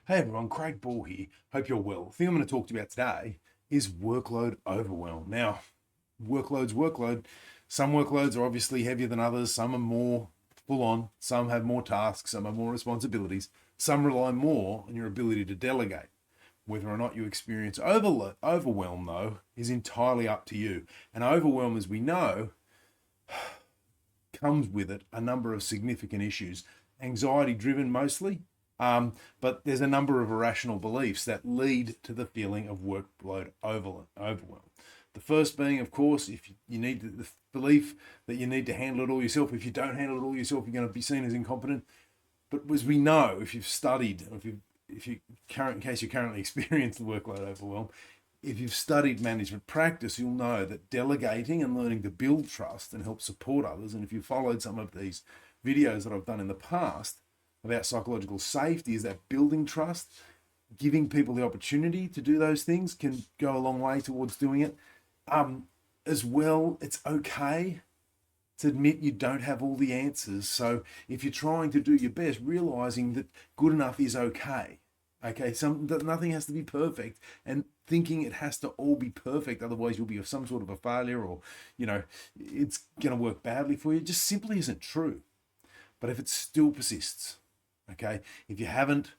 Hey everyone, Craig Ball here. Hope you're well. The thing I'm going to talk to you about today is workload overwhelm. Now, workload. Some workloads are obviously heavier than others. Some are more full on. Some have more tasks. Some have more responsibilities. Some rely more on your ability to delegate. Whether or not you experience overwhelm, though, is entirely up to you. And overwhelm, as we know, comes with it a number of significant issues, anxiety driven mostly. But there's a number of irrational beliefs that lead to the feeling of workload overwhelm. The first being, of course, if you need the belief that you need to handle it all yourself. If you don't handle it all yourself, you're going to be seen as incompetent. But as we know, if you've studied, or in case you currently experience the workload overwhelm, if you've studied management practice, you'll know that delegating and learning to build trust and help support others, and if you've followed some of these videos that I've done in the past about psychological safety, is that building trust, giving people the opportunity to do those things can go a long way towards doing it. As well, it's okay to admit you don't have all the answers. So if you're trying to do your best, realizing that good enough is okay. Okay, nothing has to be perfect, and thinking it has to all be perfect, otherwise you'll be some sort of a failure, or it's going to work badly for you, just simply isn't true. But if it still persists, okay, if you haven't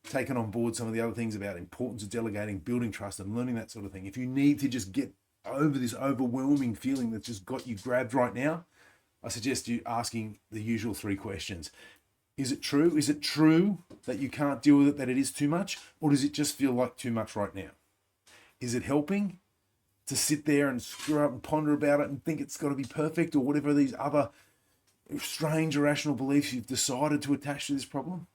taken on board some of the other things about importance of delegating, building trust, and learning that sort of thing, if you need to just get over this overwhelming feeling that's just got you grabbed right now, I suggest you asking the usual three questions. Is it true? Is it true that you can't deal with it, that it is too much? Or does it just feel like too much right now? Is it helping to sit there and screw up and ponder about it and think it's got to be perfect, or whatever these other strange irrational beliefs you've decided to attach to this problem?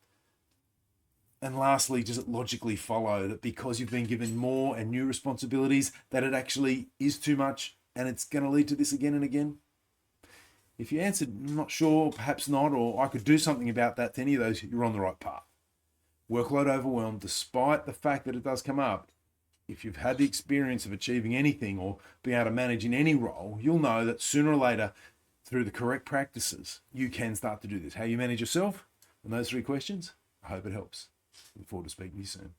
And lastly, does it logically follow that because you've been given more and new responsibilities, that it actually is too much and it's going to lead to this again and again? If you answered not sure, perhaps not, or I could do something about that, to any of those, you're on the right path. Workload overwhelm, despite the fact that it does come up, if you've had the experience of achieving anything or being able to manage in any role, you'll know that sooner or later, through the correct practices, you can start to do this. How you manage yourself and those three questions, I hope it helps. Look forward to speaking to you soon.